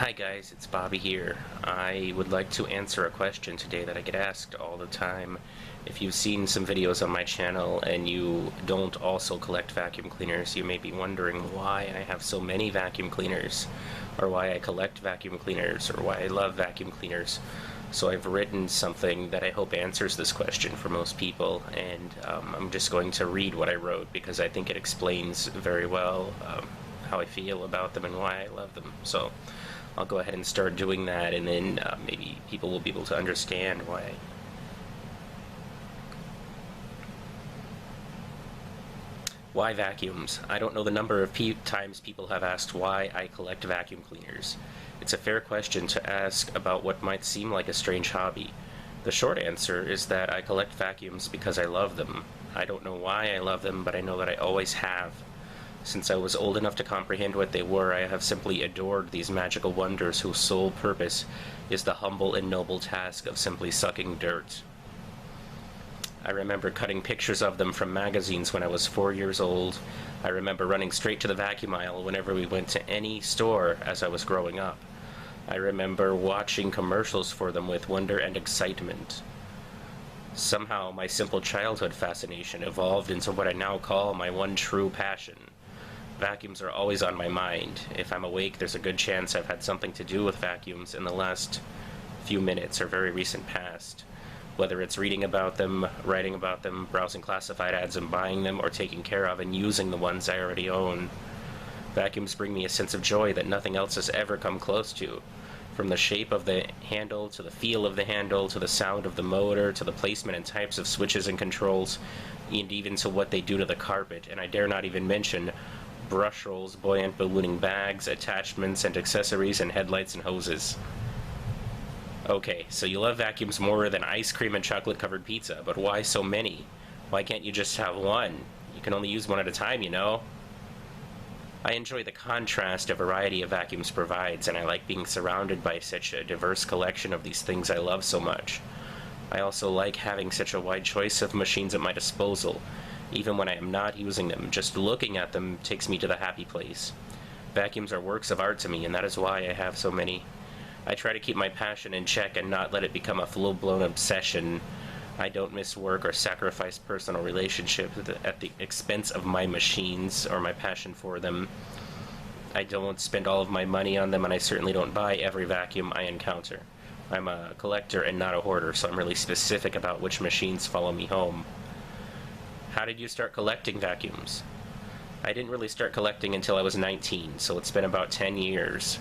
Hi guys, it's Bobby here. I would like to answer a question today that I get asked all the time. If you've seen some videos on my channel and you don't also collect vacuum cleaners, you may be wondering why I have so many vacuum cleaners, or why I collect vacuum cleaners, or why I love vacuum cleaners. So I've written something that I hope answers this question for most people, and I'm just going to read what I wrote because I think it explains very well how I feel about them and why I love them. So I'll go ahead and start doing that, and then maybe people will be able to understand why. Why vacuums? I don't know the number of times people have asked why I collect vacuum cleaners. It's a fair question to ask about what might seem like a strange hobby. The short answer is that I collect vacuums because I love them. I don't know why I love them, but I know that I always have. Since I was old enough to comprehend what they were, I have simply adored these magical wonders whose sole purpose is the humble and noble task of simply sucking dirt. I remember cutting pictures of them from magazines when I was 4 years old. I remember running straight to the vacuum aisle whenever we went to any store as I was growing up. I remember watching commercials for them with wonder and excitement. Somehow, my simple childhood fascination evolved into what I now call my one true passion. Vacuums are always on my mind. If I'm awake, there's a good chance I've had something to do with vacuums in the last few minutes or very recent past. Whether it's reading about them, writing about them, browsing classified ads and buying them, or taking care of and using the ones I already own. Vacuums bring me a sense of joy that nothing else has ever come close to. From the shape of the handle, to the feel of the handle, to the sound of the motor, to the placement and types of switches and controls, and even to what they do to the carpet, and I dare not even mention brush rolls, buoyant ballooning bags, attachments and accessories, and headlights and hoses. Okay, so you love vacuums more than ice cream and chocolate-covered pizza, but why so many? Why can't you just have one? You can only use one at a time, you know? I enjoy the contrast a variety of vacuums provides, and I like being surrounded by such a diverse collection of these things I love so much. I also like having such a wide choice of machines at my disposal. Even when I am not using them, just looking at them takes me to the happy place. Vacuums are works of art to me, and that is why I have so many. I try to keep my passion in check and not let it become a full-blown obsession. I don't miss work or sacrifice personal relationships at the expense of my machines or my passion for them. I don't spend all of my money on them, and I certainly don't buy every vacuum I encounter. I'm a collector and not a hoarder, so I'm really specific about which machines follow me home. How did you start collecting vacuums? I didn't really start collecting until I was 19, so it's been about 10 years.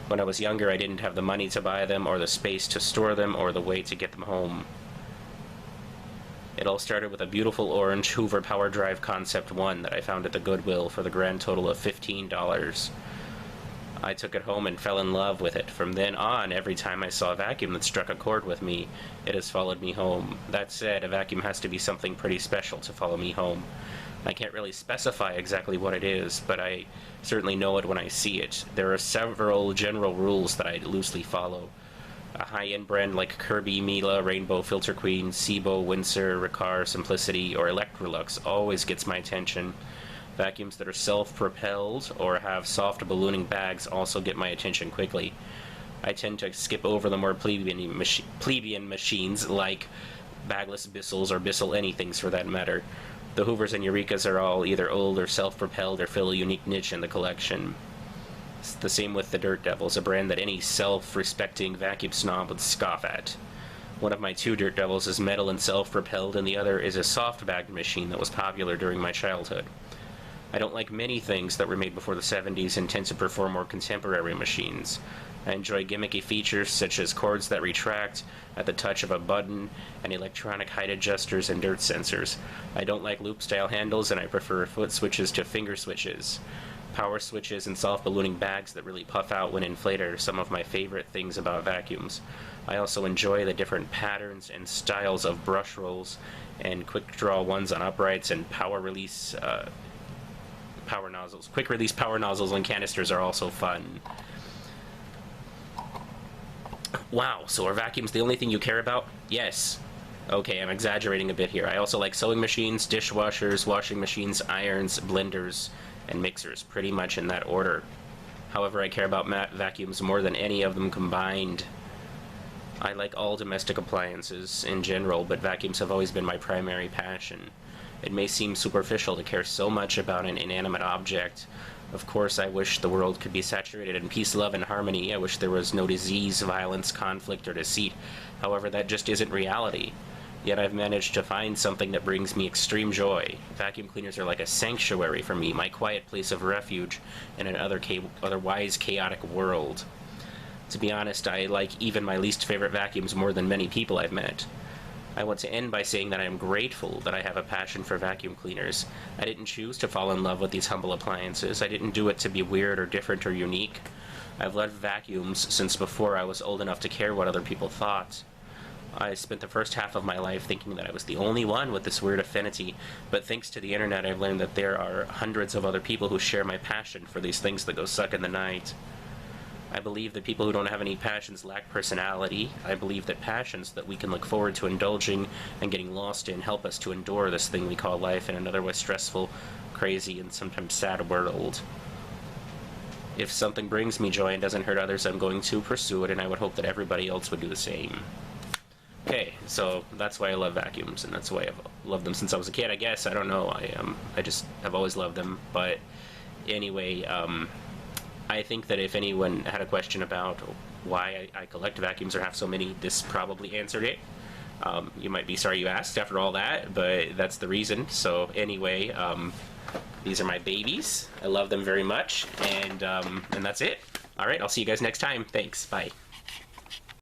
When I was younger, I didn't have the money to buy them, or the space to store them, or the way to get them home. It all started with a beautiful orange Hoover Power Drive Concept 1 that I found at the Goodwill for the grand total of $15. I took it home and fell in love with it. From then on, every time I saw a vacuum that struck a chord with me, it has followed me home. That said, a vacuum has to be something pretty special to follow me home. I can't really specify exactly what it is, but I certainly know it when I see it. There are several general rules that I loosely follow. A high-end brand like Kirby, Miele, Rainbow, Filter Queen, Sebo, Windsor, Riccar, Simplicity, or Electrolux always gets my attention. Vacuums that are self-propelled or have soft ballooning bags also get my attention quickly. I tend to skip over the more plebeian machines like bagless Bissells or Bissell anythings for that matter. The Hoovers and Eurekas are all either old or self-propelled or fill a unique niche in the collection. It's the same with the Dirt Devils, a brand that any self-respecting vacuum snob would scoff at. One of my two Dirt Devils is metal and self-propelled, and the other is a soft-bagged machine that was popular during my childhood. I don't like many things that were made before the 70s and tend to prefer more contemporary machines. I enjoy gimmicky features such as cords that retract at the touch of a button and electronic height adjusters and dirt sensors. I don't like loop-style handles, and I prefer foot switches to finger switches. Power switches and soft ballooning bags that really puff out when inflated are some of my favorite things about vacuums. I also enjoy the different patterns and styles of brush rolls and quick draw ones on uprights, and power release power nozzles. Quick release power nozzles and canisters are also fun. Wow, so are vacuums the only thing you care about? Yes. Okay, I'm exaggerating a bit here. I also like sewing machines, dishwashers, washing machines, irons, blenders, and mixers, pretty much in that order. However, I care about vacuums more than any of them combined. I like all domestic appliances in general, but vacuums have always been my primary passion. It may seem superficial to care so much about an inanimate object. Of course, I wish the world could be saturated in peace, love, and harmony. I wish there was no disease, violence, conflict, or deceit. However, that just isn't reality. Yet I've managed to find something that brings me extreme joy. Vacuum cleaners are like a sanctuary for me, my quiet place of refuge in an otherwise chaotic world. To be honest, I like even my least favorite vacuums more than many people I've met. I want to end by saying that I am grateful that I have a passion for vacuum cleaners. I didn't choose to fall in love with these humble appliances. I didn't do it to be weird or different or unique. I've loved vacuums since before I was old enough to care what other people thought. I spent the first half of my life thinking that I was the only one with this weird affinity, but thanks to the internet I've learned that there are hundreds of other people who share my passion for these things that go suck in the night. I believe that people who don't have any passions lack personality. I believe that passions that we can look forward to indulging and getting lost in help us to endure this thing we call life in an otherwise stressful, crazy, and sometimes sad world. If something brings me joy and doesn't hurt others, I'm going to pursue it, and I would hope that everybody else would do the same. Okay, so that's why I love vacuums, and that's why I've loved them since I was a kid, I guess. I don't know. I just have always loved them. But anyway, I think that if anyone had a question about why I collect vacuums or have so many, this probably answered it. You might be sorry you asked after all that, but that's the reason. So anyway, these are my babies. I love them very much, and that's it. All right, I'll see you guys next time. Thanks. Bye.